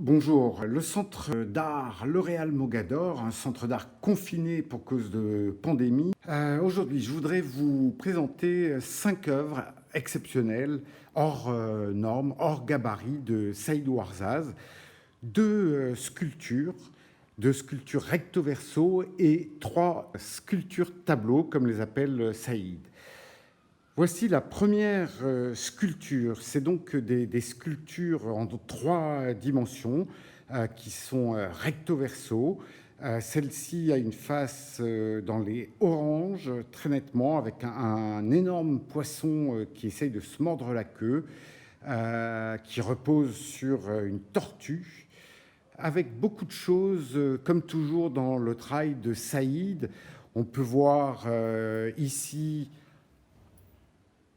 Bonjour, le centre d'art Le Réal Mogador, un centre d'art confiné pour cause de pandémie. Aujourd'hui, je voudrais vous présenter 5 œuvres exceptionnelles, hors normes, hors gabarit de Saïd Ouarzaz, deux sculptures recto verso et 3 sculptures tableaux, comme les appelle Saïd. Voici la première sculpture. C'est donc des sculptures en 3 dimensions qui sont recto verso. Celle-ci a une face dans les oranges très nettement avec un énorme poisson qui essaye de se mordre la queue, qui repose sur une tortue, avec beaucoup de choses, comme toujours dans le travail de Saïd. On peut voir ici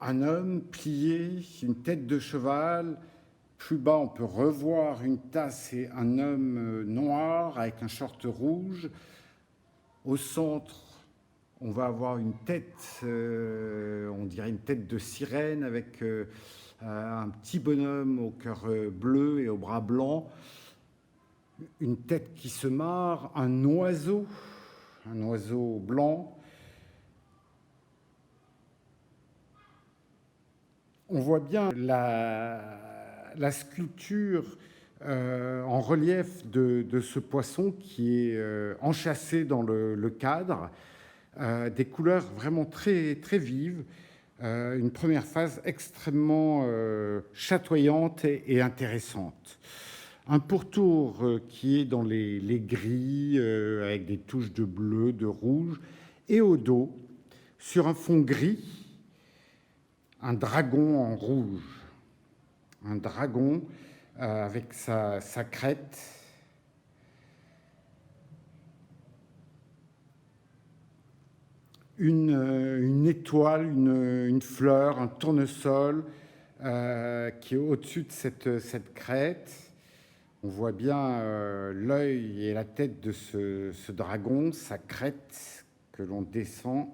un homme plié, une tête de cheval. Plus bas, on peut revoir une tasse et un homme noir avec un short rouge. Au centre, on va avoir une tête, on dirait une tête de sirène avec un petit bonhomme au cœur bleu et au bras blanc. Une tête qui se marre, un oiseau blanc. On voit bien la sculpture en relief de ce poisson qui est enchâssé dans le cadre, des couleurs vraiment très, très vives, une première phase extrêmement chatoyante et intéressante. Un pourtour qui est dans les gris, avec des touches de bleu, de rouge, et au dos, sur un fond gris, un dragon en rouge, un dragon avec sa crête, une étoile, une fleur, un tournesol qui est au-dessus de cette crête. On voit bien l'œil et la tête de ce dragon, sa crête que l'on descend,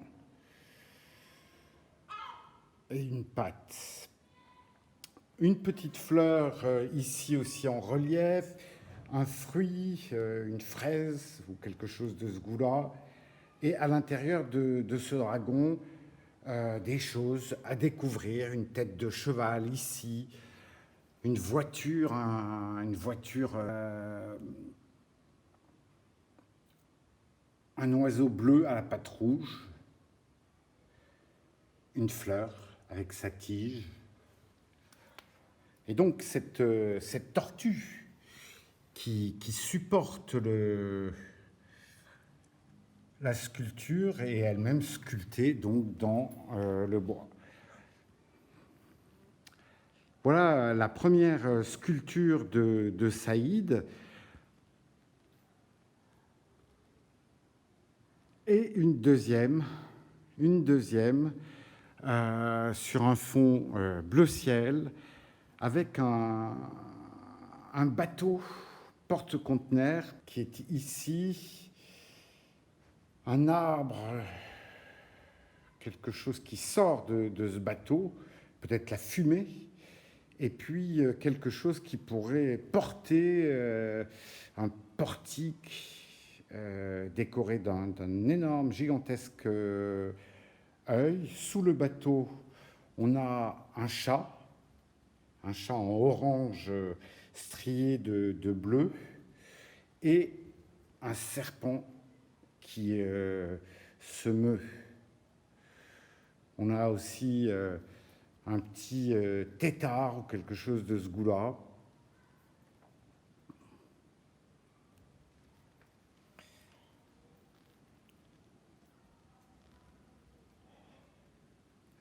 et une patte. Une petite fleur ici aussi en relief, un fruit, une fraise ou quelque chose de ce goût-là. Et à l'intérieur de ce dragon, des choses à découvrir, une tête de cheval ici, une voiture, un oiseau bleu à la patte rouge, une fleur avec sa tige. Et donc cette tortue qui supporte la sculpture est elle-même sculptée donc dans le bois. Voilà la première sculpture de Saïd. Et une deuxième sur un fond bleu ciel, avec un bateau porte-conteneur qui est ici, un arbre, quelque chose qui sort de ce bateau, peut-être la fumée, et puis quelque chose qui pourrait porter un portique décoré d'un énorme, gigantesque œil. Sous le bateau, on a un chat en orange strié de bleu, et un serpent qui se meut. On a aussi un petit tétard ou quelque chose de ce goût-là.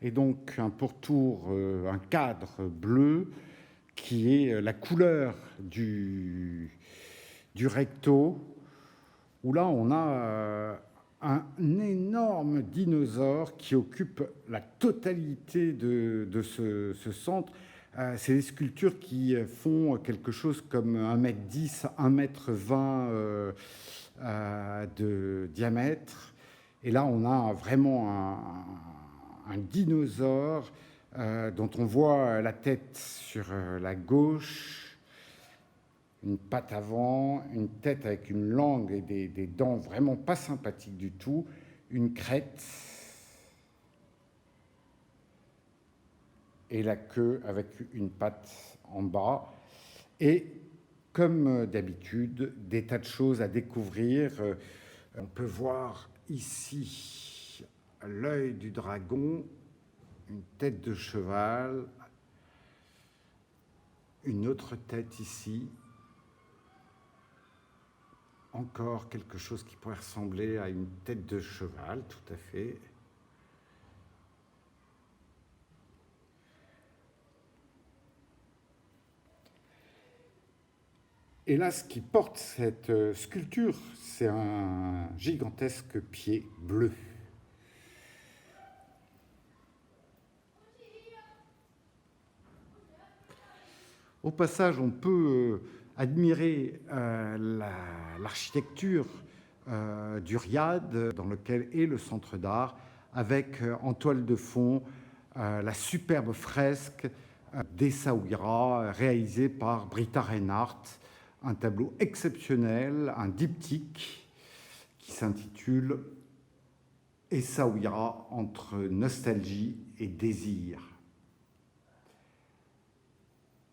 Et donc un pourtour, un cadre bleu qui est la couleur du recto, où là on a un énorme dinosaure qui occupe la totalité de ce centre. C'est des sculptures qui font quelque chose comme 1,10 m, 1,20 m de diamètre. Et là, on a vraiment un dinosaure dont on voit la tête sur la gauche, une patte avant, une tête avec une langue et des dents vraiment pas sympathiques du tout, une crête et la queue avec une patte en bas. Et comme d'habitude, des tas de choses à découvrir. On peut voir ici l'œil du dragon, une tête de cheval, une autre tête ici, encore quelque chose qui pourrait ressembler à une tête de cheval, tout à fait. Et là, ce qui porte cette sculpture, c'est un gigantesque pied bleu. Au passage, on peut admirer l'architecture du riad dans lequel est le centre d'art, avec en toile de fond la superbe fresque d'Essaouira réalisée par Britta Reinhardt, un tableau exceptionnel, un diptyque qui s'intitule Essaouira entre nostalgie et désir.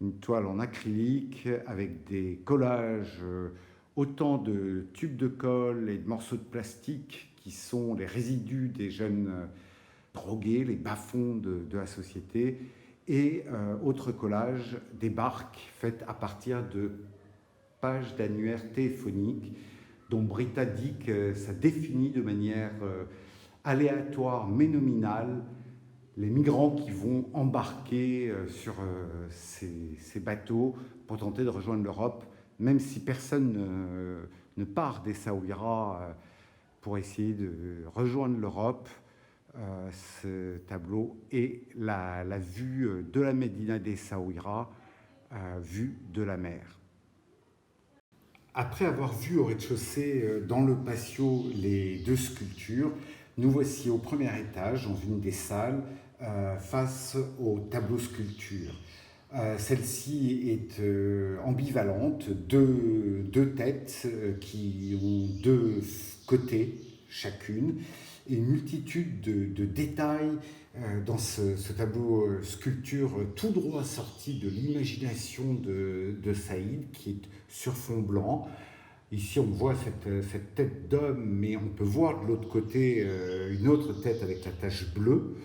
Une toile en acrylique avec des collages, autant de tubes de colle et de morceaux de plastique qui sont les résidus des jeunes drogués, les bas-fonds de la société, et autre collage, des barques faites à partir de pages d'annuaires téléphoniques dont Britta dit que ça définit de manière aléatoire mais nominale les migrants qui vont embarquer sur ces bateaux pour tenter de rejoindre l'Europe, même si personne ne part d'Essaouira pour essayer de rejoindre l'Europe. Ce tableau est la vue de la Médina d'Essaouira, vue de la mer. Après avoir vu au rez-de-chaussée, dans le patio, les deux sculptures, nous voici au premier étage, dans une des salles, face au tableau sculpture. Celle-ci est ambivalente, deux têtes qui ont deux côtés chacune, et une multitude de détails dans ce tableau sculpture tout droit sorti de l'imagination de Saïd, qui est sur fond blanc. Ici, on voit cette tête d'homme, mais on peut voir de l'autre côté une autre tête avec la tache bleue.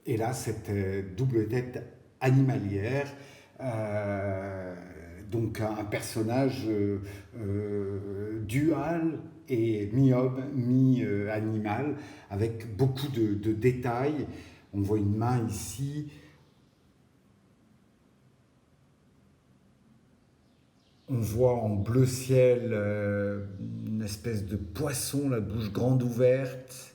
Et là, cette double tête animalière, donc un personnage dual et mi-homme, mi-animal, avec beaucoup de détails. On voit une main ici. On voit en bleu ciel une espèce de poisson, la bouche grande ouverte.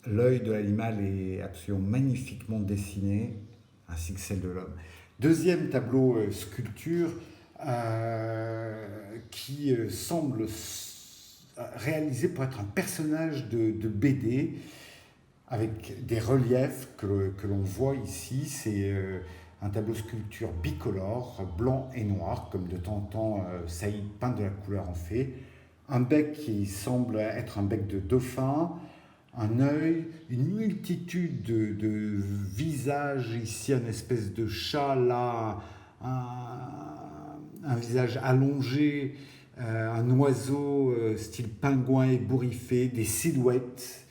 L'œil de l'animal est absolument magnifiquement dessiné, ainsi que celle de l'homme. Deuxième tableau sculpture qui semble réalisé pour être un personnage de BD avec des reliefs que l'on voit ici. C'est un tableau sculpture bicolore, blanc et noir, comme de temps en temps Saïd peint de la couleur en fait. Un bec qui semble être un bec de dauphin, un œil, une multitude de visages, ici une espèce de chat, là un visage allongé, un oiseau style pingouin ébouriffé, des silhouettes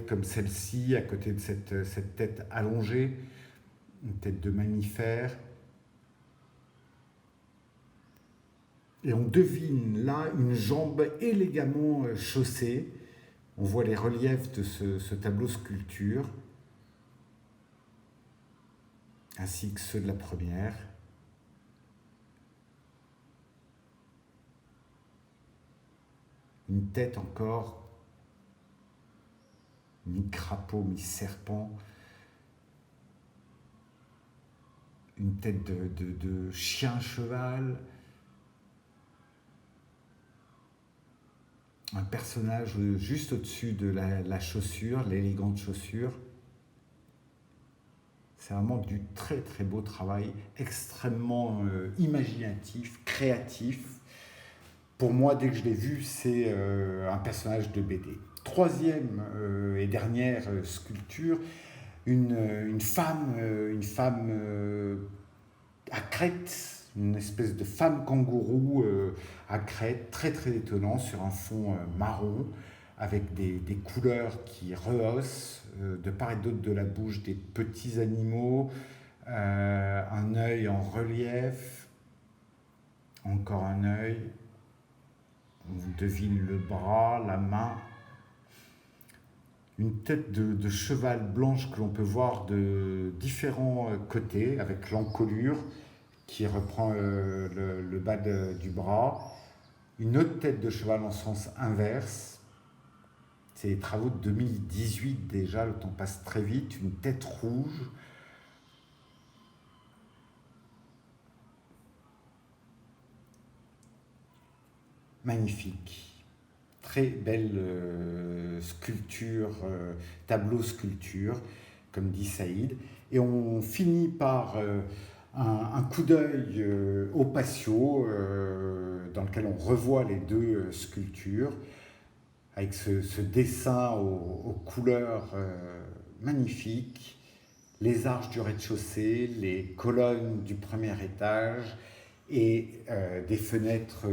comme celle-ci à côté de cette tête allongée, une tête de mammifère. Et on devine là une jambe élégamment chaussée. On voit les reliefs de ce tableau sculpture, ainsi que ceux de la première. Une tête encore, mi-crapaud, mi-serpent. Une tête de chien-cheval. Un personnage juste au-dessus de la chaussure, l'élégante chaussure. C'est vraiment du très très beau travail, extrêmement imaginatif, créatif. Pour moi, dès que je l'ai vu, c'est un personnage de BD. Troisième et dernière sculpture, une femme à crête, une espèce de femme kangourou à crête, très très étonnant, sur un fond marron, avec des couleurs qui rehaussent de part et d'autre de la bouche des petits animaux, un œil en relief, encore un œil, on devine le bras, la main, une tête de cheval blanche que l'on peut voir de différents côtés, avec l'encolure qui reprend le bas du bras, une autre tête de cheval en sens inverse. C'est les travaux de 2018 déjà, le temps passe très vite, une tête rouge. Magnifique. Très belle sculpture, tableau sculpture, comme dit Saïd. Et on finit par un coup d'œil au patio, dans lequel on revoit les deux sculptures, avec ce dessin aux couleurs magnifiques, les arches du rez-de-chaussée, les colonnes du premier étage et des fenêtres